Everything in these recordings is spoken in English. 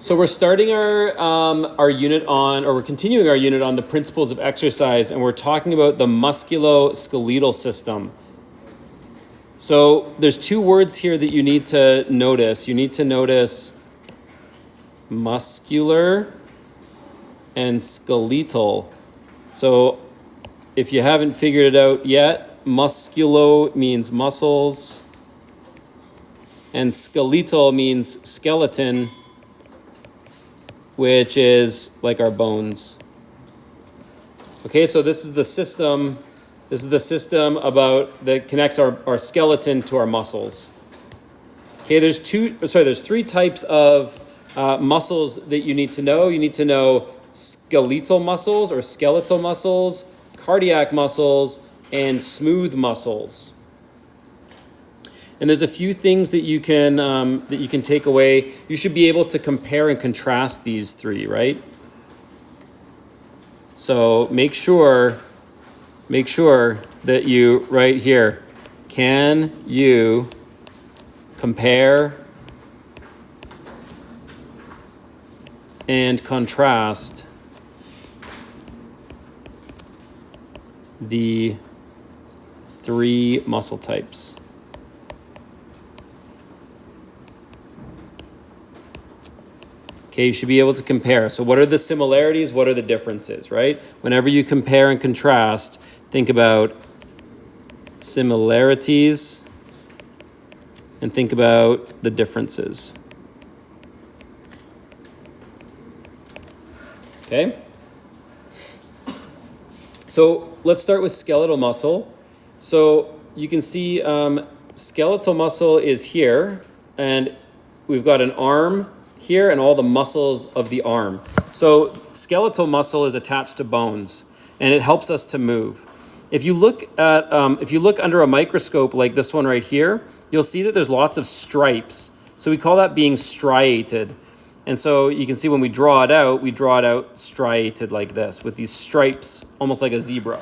So we're starting our unit on, or we're continuing our unit on the principles of exercise, and we're talking about the musculoskeletal system. So there's two words here that you need to notice. You need to notice muscular and skeletal. So if you haven't figured it out yet, musculo means muscles, and skeletal means skeleton, which is like our bones. Okay, so this is the system. This is the system that connects our skeleton to our muscles. Okay, there's three types of muscles that you need to know. You need to know skeletal muscles or skeletal muscles, cardiac muscles, and smooth muscles. And there's a few things that you can take away. You should be able to compare and contrast these three, right? So make sure that you, right here, can you compare and contrast the three muscle types? Okay, you should be able to compare. So what are the similarities? What are the differences, right? Whenever you compare and contrast, think about similarities and think about the differences. Okay? So let's start with skeletal muscle. So you can see skeletal muscle is here, and we've got an arm here and all the muscles of the arm. So skeletal muscle is attached to bones, and it helps us to move. If you look under a microscope like this one right here, you'll see that there's lots of stripes. So we call that being striated. And so you can see when we draw it out striated like this with these stripes, almost like a zebra.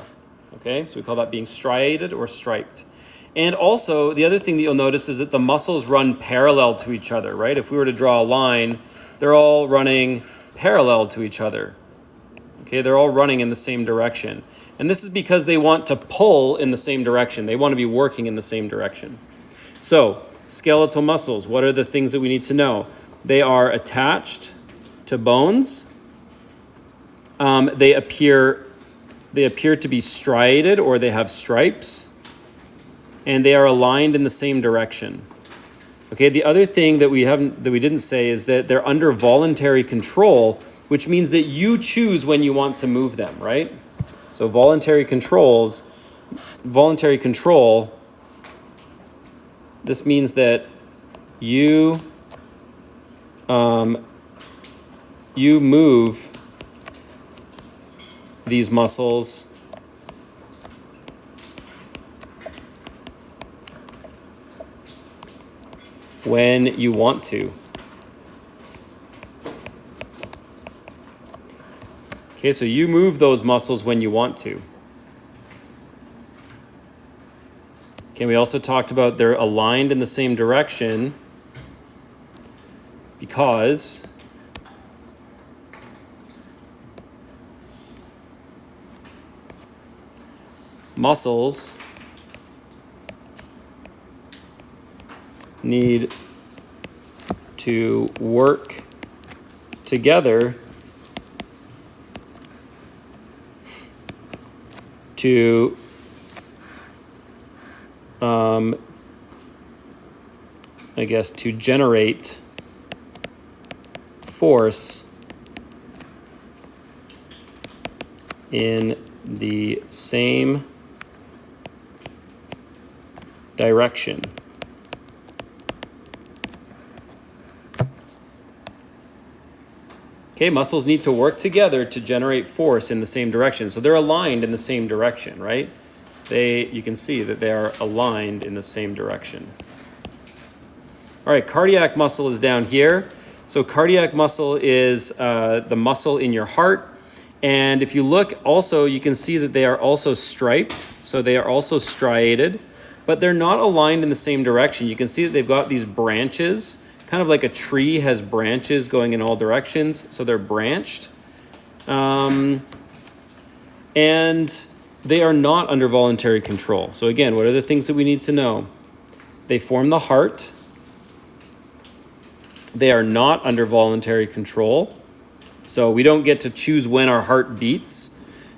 Okay, so we call that being striated or striped. And also, the other thing that you'll notice is that the muscles run parallel to each other, right? If we were to draw a line, they're all running parallel to each other. Okay, they're all running in the same direction. And this is because they want to pull in the same direction. They want to be working in the same direction. So, skeletal muscles, what are the things that we need to know? They are attached to bones. They appear to be striated, or they have stripes. And they are aligned in the same direction. Okay, the other thing that we didn't say is that they're under voluntary control, which means that you choose when you want to move them, right? So voluntary control, this means that you move these muscles when you want to. Okay, so you move those muscles when you want to. Okay, we also talked about they're aligned in the same direction because muscles need to work together to to generate force in the same direction. Okay, muscles need to work together to generate force in the same direction. So they're aligned in the same direction, right? You can see that they are aligned in the same direction. All right, cardiac muscle is down here. So cardiac muscle is the muscle in your heart. And if you look also, you can see that they are also striped. So they are also striated, but they're not aligned in the same direction. You can see that they've got these branches kind of like a tree has branches going in all directions, so they're branched. And they are not under voluntary control. So again, what are the things that we need to know? They form the heart. They are not under voluntary control. So we don't get to choose when our heart beats.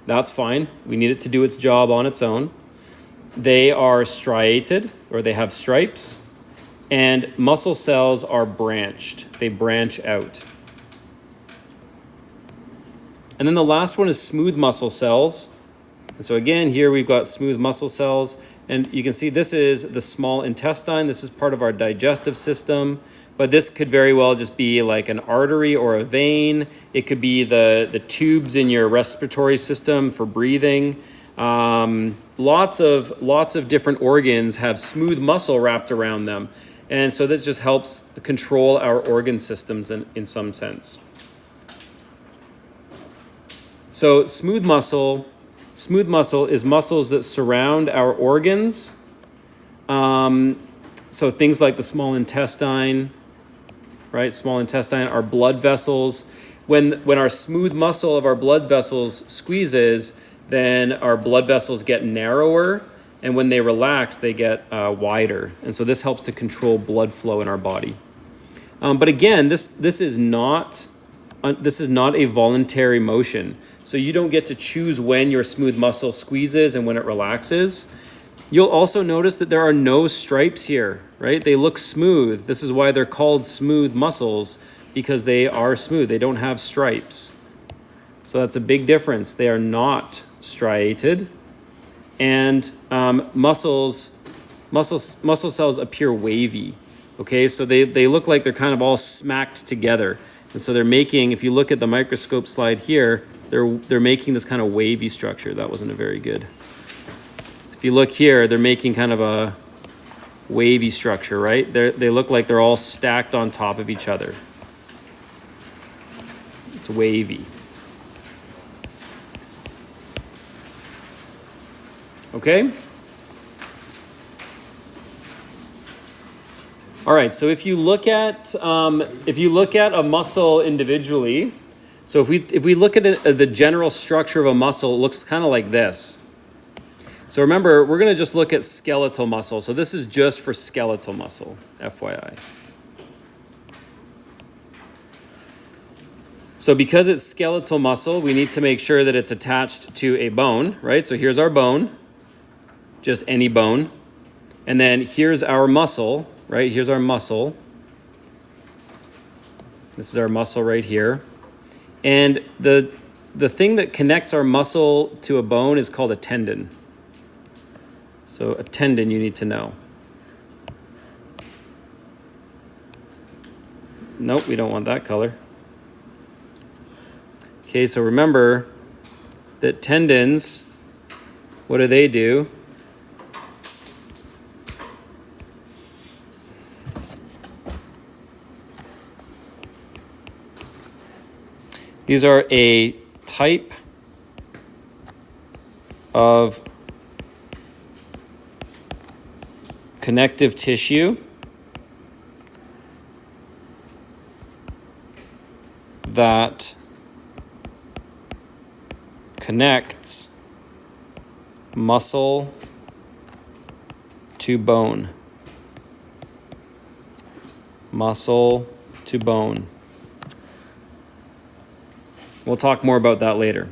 That's fine. We need it to do its job on its own. They are striated, or they have stripes. And muscle cells are branched. They branch out. And then the last one is smooth muscle cells. And so again, here we've got smooth muscle cells. And you can see this is the small intestine. This is part of our digestive system. But this could very well just be like an artery or a vein. It could be the tubes in your respiratory system for breathing. Lots of different organs have smooth muscle wrapped around them. And so this just helps control our organ systems in some sense. So smooth muscle is muscles that surround our organs. So things like the small intestine, right? Small intestine, our blood vessels. When our smooth muscle of our blood vessels squeezes, then our blood vessels get narrower, and when they relax, they get wider. And so this helps to control blood flow in our body. But again, this is not a voluntary motion. So you don't get to choose when your smooth muscle squeezes and when it relaxes. You'll also notice that there are no stripes here, right? They look smooth. This is why they're called smooth muscles, because they are smooth. They don't have stripes. So that's a big difference. They are not striated. And muscle cells appear wavy. Okay, so they look like they're kind of all smacked together. And so they're making, if you look at the microscope slide here, they're making this kind of wavy structure. That wasn't a very good. If you look here, they're making kind of a wavy structure, right? They look like they're all stacked on top of each other. It's wavy. Okay? All right, so if you look at a muscle individually, so if we look at the general structure of a muscle, it looks kind of like this. So remember, we're going to just look at skeletal muscle. So this is just for skeletal muscle, FYI. So because it's skeletal muscle, we need to make sure that it's attached to a bone, right? So here's our bone, just any bone. And then here's our muscle, right? Here's our muscle. This is our muscle right here. And the thing that connects our muscle to a bone is called a tendon. So a tendon you need to know. Nope, we don't want that color. Okay, so remember that tendons, what do? These are a type of connective tissue that connects muscle to bone. Muscle to bone. We'll talk more about that later.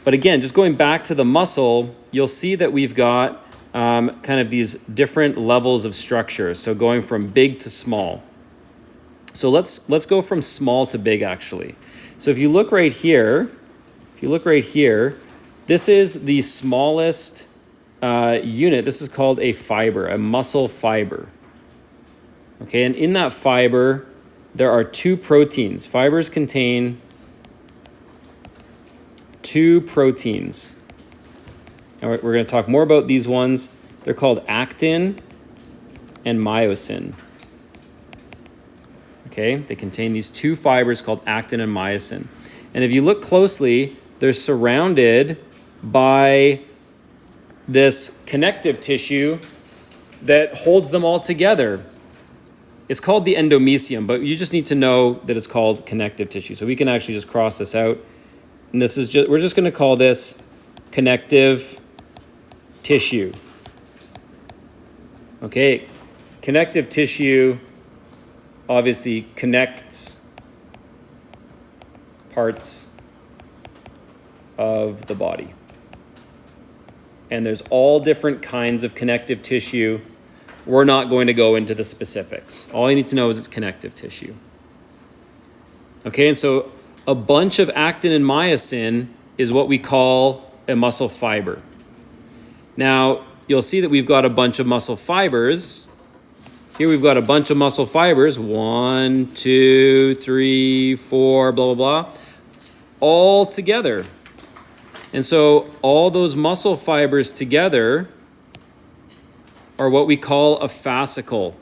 But again, just going back to the muscle, you'll see that we've got kind of these different levels of structure. So going from big to small. So let's go from small to big actually. So if you look right here, this is the smallest unit. This is called a fiber, a muscle fiber. Okay, and in that fiber, there are two proteins. Fibers contain two proteins. All right, we're going to talk more about these ones. They're called actin and myosin. Okay, they contain these two fibers called actin and myosin. And if you look closely, they're surrounded by this connective tissue that holds them all together. it's called the endomysium, but you just need to know that it's called connective tissue. So we can actually just cross this out. And this is we're just going to call this connective tissue. Okay, connective tissue obviously connects parts of the body. And there's all different kinds of connective tissue. We're not going to go into the specifics. All you need to know is it's connective tissue. Okay, and so a bunch of actin and myosin is what we call a muscle fiber. Now, you'll see that we've got a bunch of muscle fibers. Here we've got a bunch of muscle fibers. 1, 2, 3, 4, blah, blah, blah. All together. And so all those muscle fibers together are what we call a fascicle.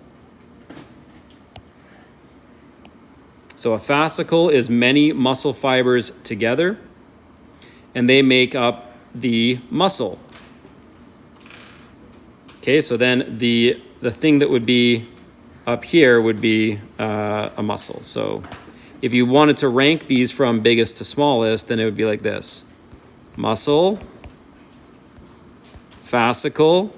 So a fascicle is many muscle fibers together, and they make up the muscle. Okay, so then the thing that would be up here would be a muscle. So if you wanted to rank these from biggest to smallest, then it would be like this. Muscle, fascicle,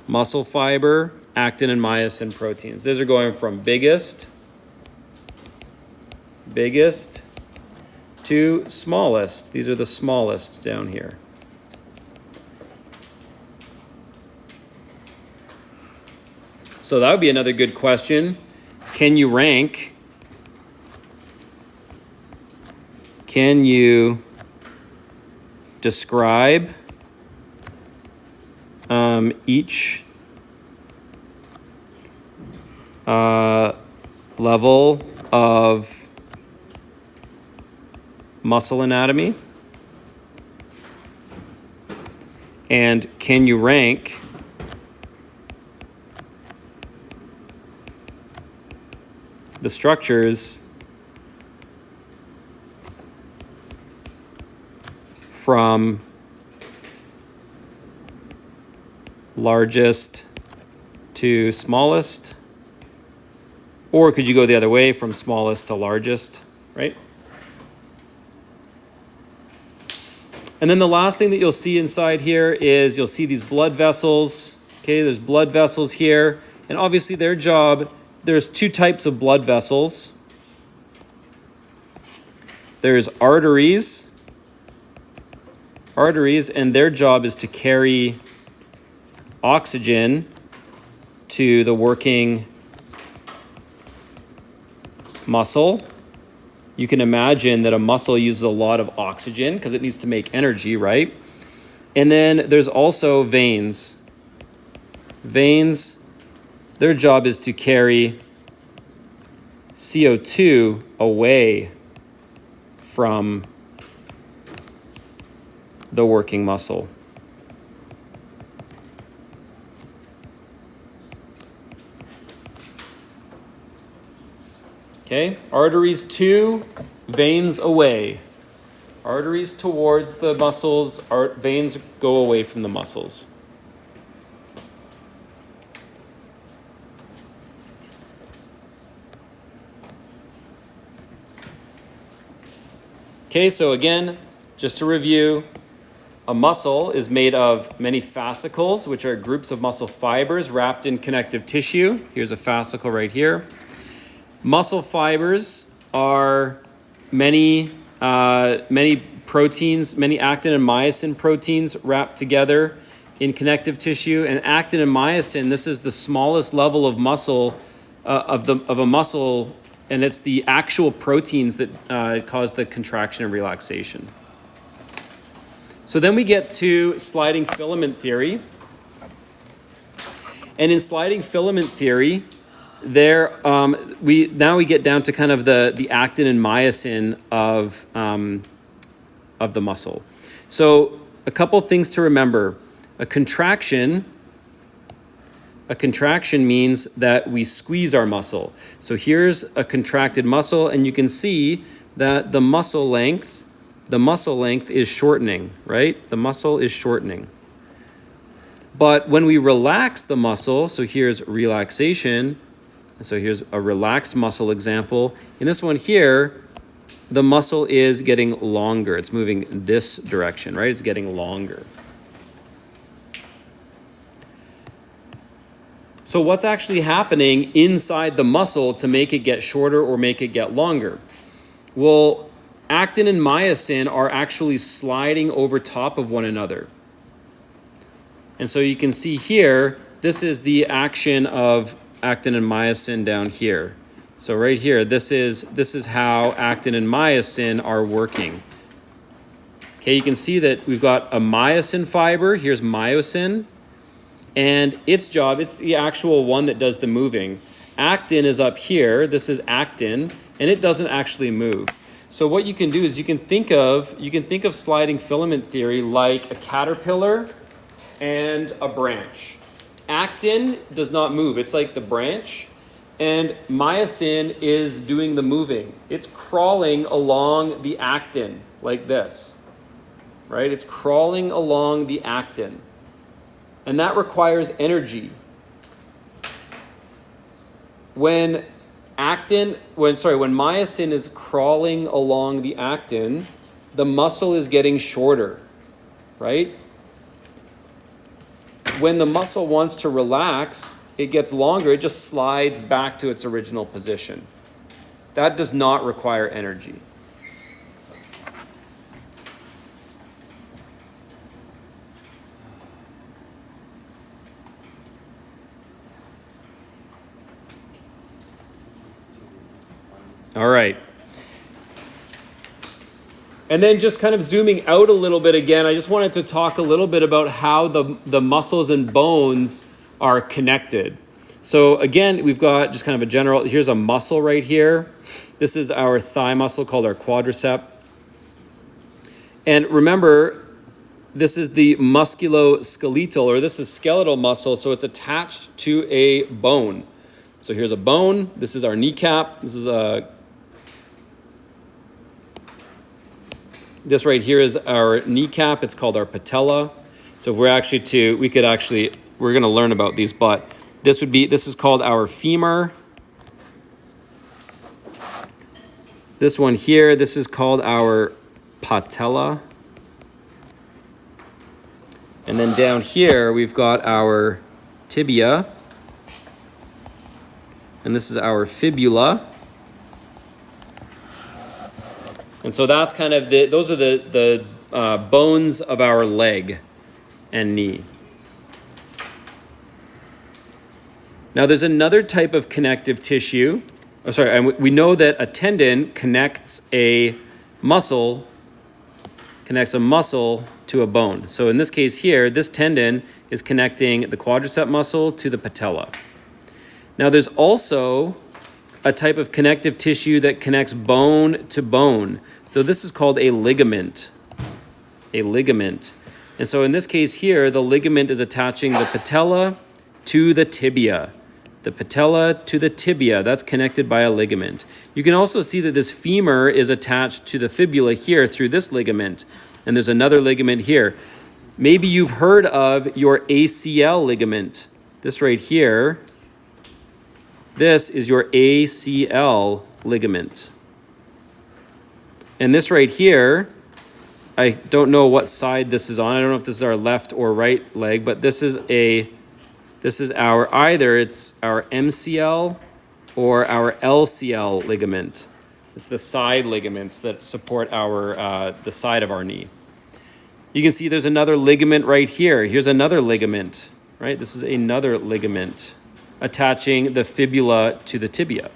muscle fiber, actin and myosin proteins. These are going from biggest to smallest. These are the smallest down here. So that would be another good question. Can you describe each level of muscle anatomy? And can you rank the structures from largest to smallest? Or could you go the other way, from smallest to largest, right? And then the last thing that you'll see inside here is you'll see these blood vessels. Okay, there's blood vessels here. And obviously their job, there's two types of blood vessels. There's arteries, and their job is to carry oxygen to the working muscle. You can imagine that a muscle uses a lot of oxygen because it needs to make energy, right? And then there's also veins. Veins, their job is to carry CO2 away from the working muscle. Okay, arteries to, veins away. Arteries towards the muscles, veins go away from the muscles. Okay, so again, just to review, a muscle is made of many fascicles, which are groups of muscle fibers wrapped in connective tissue. Here's a fascicle right here. Muscle fibers are many proteins, many actin and myosin proteins wrapped together in connective tissue. And actin and myosin, this is the smallest level of muscle, of a muscle, and it's the actual proteins that cause the contraction and relaxation. So then we get to sliding filament theory. And in sliding filament theory, we get down to kind of the actin and myosin of the muscle. So a couple things to remember. A contraction means that we squeeze our muscle. So here's a contracted muscle, and you can see that the muscle length is shortening, right? The muscle is shortening. But when we relax the muscle, so here's relaxation, So here's a relaxed muscle example. In this one here, the muscle is getting longer. It's moving this direction, right? It's getting longer. So what's actually happening inside the muscle to make it get shorter or make it get longer? Well, actin and myosin are actually sliding over top of one another. And so you can see here, this is the action of actin and myosin down here. So right here, this is how actin and myosin are working. Okay, you can see that we've got a myosin fiber. Here's myosin. And its job, it's the actual one that does the moving. Actin is up here. This is actin, and it doesn't actually move. So what you can do is you can think of sliding filament theory like a caterpillar and a branch. Actin does not move. It's like the branch, and myosin is doing the moving. It's crawling along the actin like this, right? It's crawling along the actin. And that requires energy. When myosin is crawling along the actin, the muscle is getting shorter, right? When the muscle wants to relax, it gets longer, it just slides back to its original position. That does not require energy. All right. And then just kind of zooming out a little bit again, I just wanted to talk a little bit about how the muscles and bones are connected. So again, we've got just kind of a general, here's a muscle right here. This is our thigh muscle called our quadricep. And remember, this is the musculoskeletal, or this is skeletal muscle, so it's attached to a bone. So here's a bone, this is our kneecap, this right here is our kneecap. It's called our patella. So if we're going to learn about these, but this is called our femur. This one here, this is called our patella. And then down here, we've got our tibia. And this is our fibula. And so that's kind of those are the bones of our leg and knee. Now there's another type of connective tissue. And we know that a tendon connects a muscle to a bone. So in this case here, this tendon is connecting the quadricep muscle to the patella. Now there's also a type of connective tissue that connects bone to bone. So this is called a ligament. A ligament. And so in this case here, the ligament is attaching the patella to the tibia. The patella to the tibia, that's connected by a ligament. You can also see that this femur is attached to the fibula here through this ligament. And there's another ligament here. Maybe you've heard of your ACL ligament. This right here. This is your ACL ligament. And this right here, I don't know what side this is on. I don't know if this is our left or right leg, but it's our MCL or our LCL ligament. It's the side ligaments that support the side of our knee. You can see there's another ligament right here. Here's another ligament, right? This is another ligament attaching the fibula to the tibia.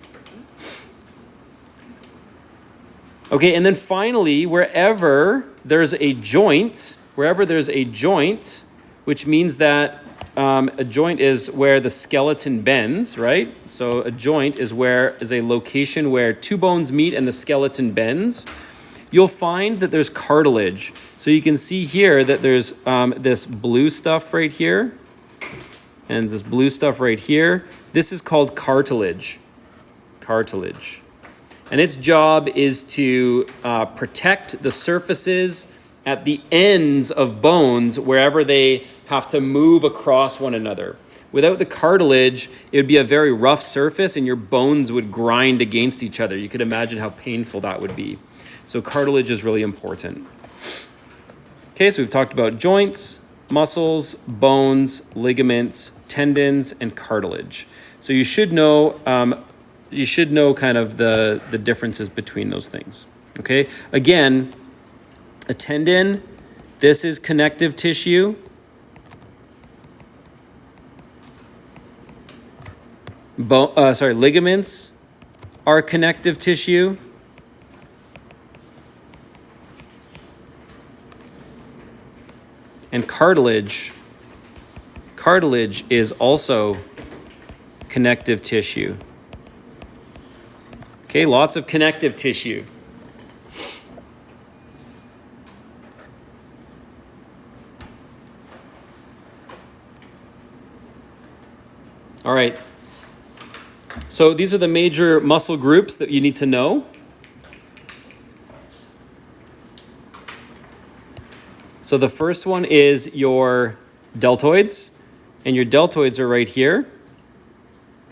Okay, and then finally, wherever there's a joint, which means that a joint is where the skeleton bends, right? So a joint is a location where two bones meet and the skeleton bends. You'll find that there's cartilage. So you can see here that there's this blue stuff right here and this blue stuff right here. This is called cartilage. Cartilage. And its job is to protect the surfaces at the ends of bones wherever they have to move across one another. Without the cartilage, it would be a very rough surface and your bones would grind against each other. You could imagine how painful that would be. So cartilage is really important. Okay, so we've talked about joints, muscles, bones, ligaments, tendons, and cartilage. So you should know kind of the differences between those things. Okay, again, a tendon, this is connective tissue. Ligaments are connective tissue. And cartilage is also connective tissue. Okay, lots of connective tissue. All right. So these are the major muscle groups that you need to know. So the first one is your deltoids, and your deltoids are right here,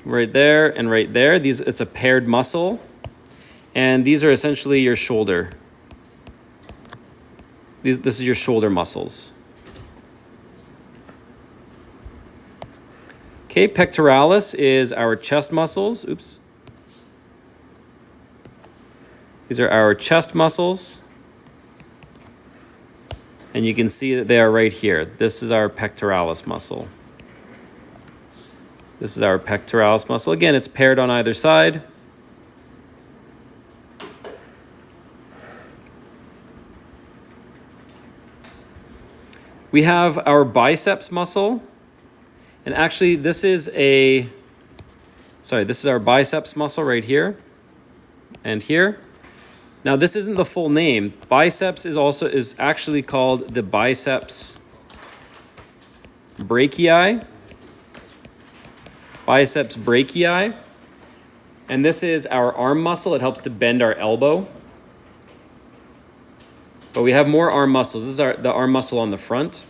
right there, and right there. It's a paired muscle, and these are essentially your shoulder. This is your shoulder muscles. Okay, pectoralis is our chest muscles. Oops. These are our chest muscles. And you can see that they are right here. This is our pectoralis muscle. This is our pectoralis muscle. Again, it's paired on either side. We have our biceps muscle. And actually, this is our biceps muscle right here and here. Now, this isn't the full name. Biceps is actually called the biceps brachii. Biceps brachii. And this is our arm muscle. It helps to bend our elbow. But we have more arm muscles. This is the arm muscle on the front.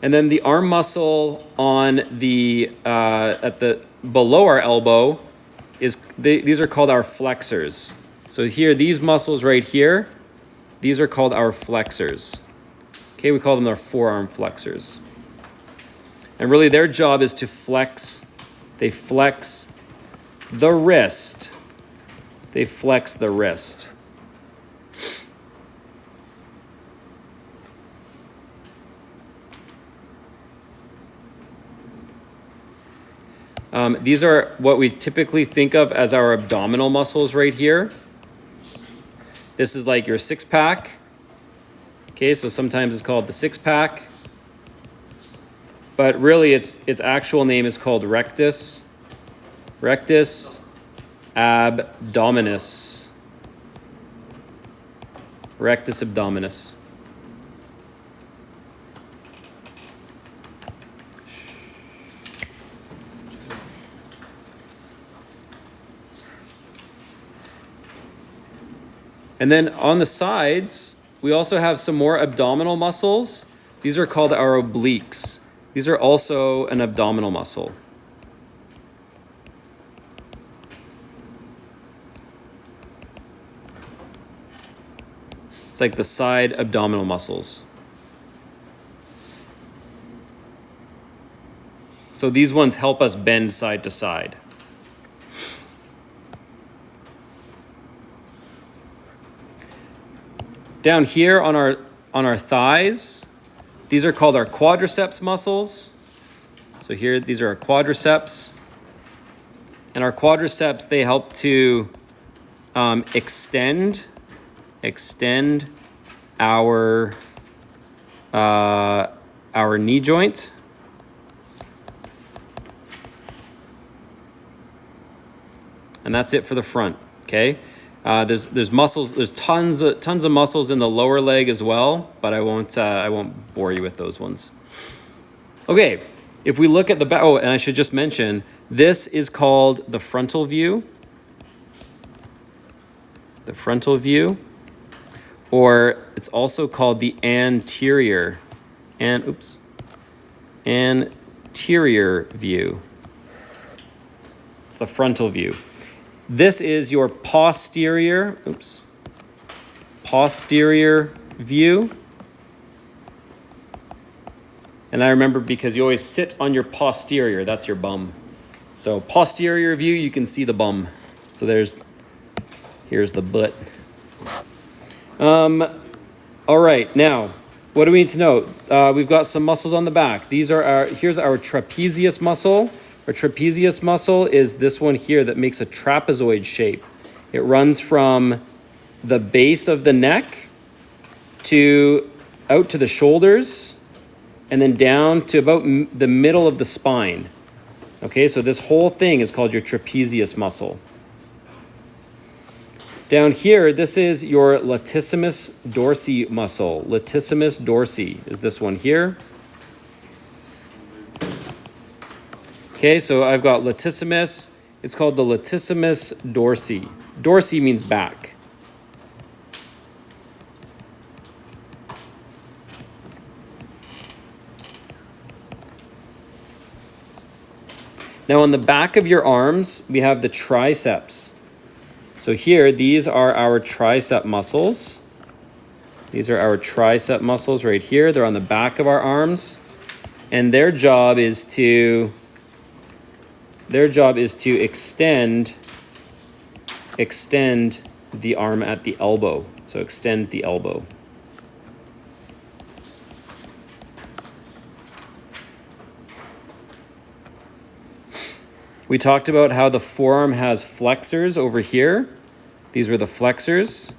And then the arm muscle on the below our elbow these are called our flexors. So here, these muscles right here, these are called our flexors. Okay, we call them our forearm flexors. And really their job is to flex. They flex the wrist. They flex the wrist. These are what we typically think of as our abdominal muscles right here. This is like your six-pack. Okay, so sometimes it's called the six-pack. But really its actual name is called rectus abdominis. Rectus abdominis. And then on the sides, we also have some more abdominal muscles. These are called our obliques. These are also an abdominal muscle. It's like the side abdominal muscles. So these ones help us bend side to side. Down here on our thighs, these are called our quadriceps muscles. So here, these are our quadriceps. And our quadriceps, they help to extend our knee joint. And that's it for the front, okay? There's muscles. There's tons of muscles in the lower leg as well, but I won't bore you with those ones. Okay, if we look at the back. Oh, and I should just mention this is called the frontal view. The frontal view, or it's also called the anterior, anterior anterior view. It's the frontal view. This is your posterior view. And I remember because you always sit on your posterior, that's your bum. So posterior view, you can see the bum. So here's the butt. All right, now, what do we need to know? We've got some muscles on the back. Here's our trapezius muscle. Our trapezius muscle is this one here that makes a trapezoid shape. It runs from the base of the neck out to the shoulders, and then down to about the middle of the spine. Okay, so this whole thing is called your trapezius muscle. Down here, this is your latissimus dorsi muscle. Latissimus dorsi is this one here. Okay, so I've got latissimus. It's called the latissimus dorsi. Dorsi means back. Now on the back of your arms, we have the triceps. So here, these are our tricep muscles. These are our tricep muscles right here. They're on the back of our arms. And their job is to extend the arm at the elbow. So extend the elbow. We talked about how the forearm has flexors over here. These were the flexors.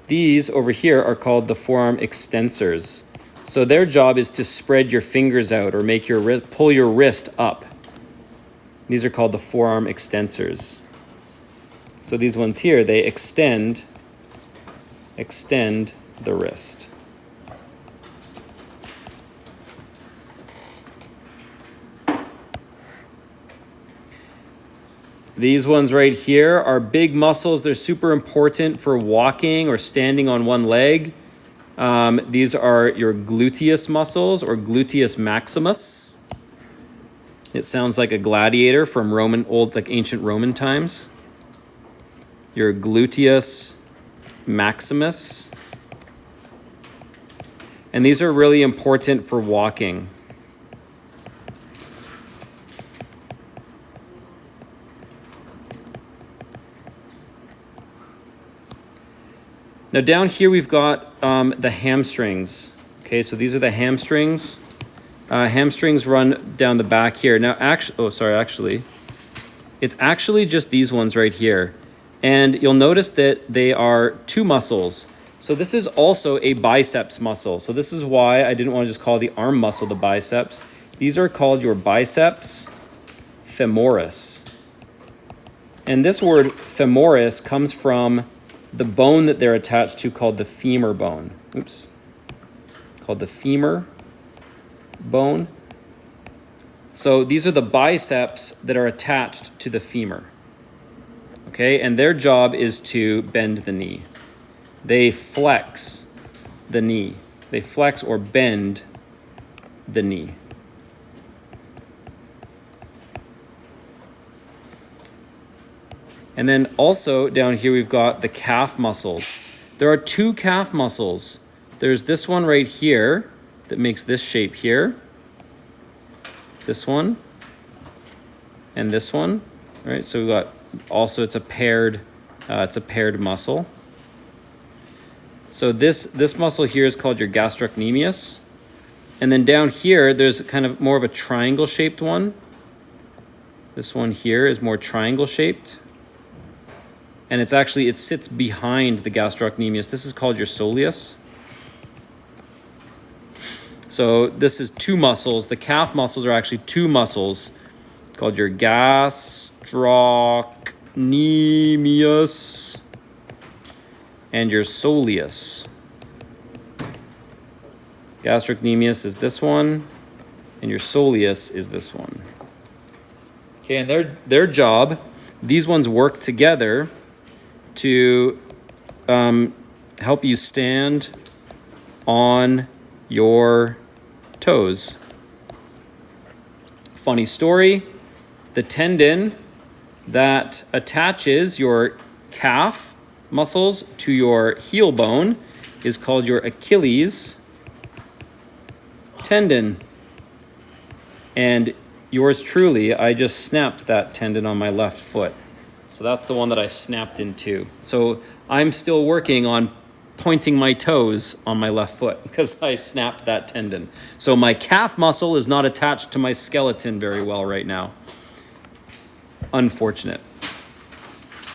These over here are called the forearm extensors. So their job is to spread your fingers out or pull your wrist up. These are called the forearm extensors. So these ones here, they extend the wrist. These ones right here are big muscles. They're super important for walking or standing on one leg. These are your gluteus muscles or gluteus maximus. It sounds like a gladiator from ancient Roman times. Your gluteus maximus. And these are really important for walking. Now down here we've got the hamstrings. Okay, so these are the hamstrings. Hamstrings run down the back here. Now actually, it's actually just these ones right here. And you'll notice that they are two muscles. So this is also a biceps muscle. So this is why I didn't want to just call the arm muscle the biceps. These are called your biceps femoris. And this word femoris comes from the bone that they're attached to called the femur bone. Called the femur bone. So these are the biceps that are attached to the femur. Okay, and their job is to bend the knee. They flex the knee. They flex or bend the knee. And then also down here we've got the calf muscles. There are two calf muscles. There's this one right here that makes this shape here. This one. And this one. All right, so we've got also it's a paired muscle. So this muscle here is called your gastrocnemius. And then down here there's kind of more of a triangle shaped one. This one here is more triangle shaped. And it sits behind the gastrocnemius. This is called your soleus. So this is two muscles. The calf muscles are actually two muscles called your gastrocnemius and your soleus. Gastrocnemius is this one, and your soleus is this one. Okay, and their job, these ones work together to help you stand on your toes. funny story. The tendon that attaches your calf muscles to your heel bone is called your Achilles tendon. And yours truly, I just snapped that tendon on my left foot. So that's the one that I snapped in two. So I'm still working on pointing my toes on my left foot because I snapped that tendon. So my calf muscle is not attached to my skeleton very well right now. Unfortunate.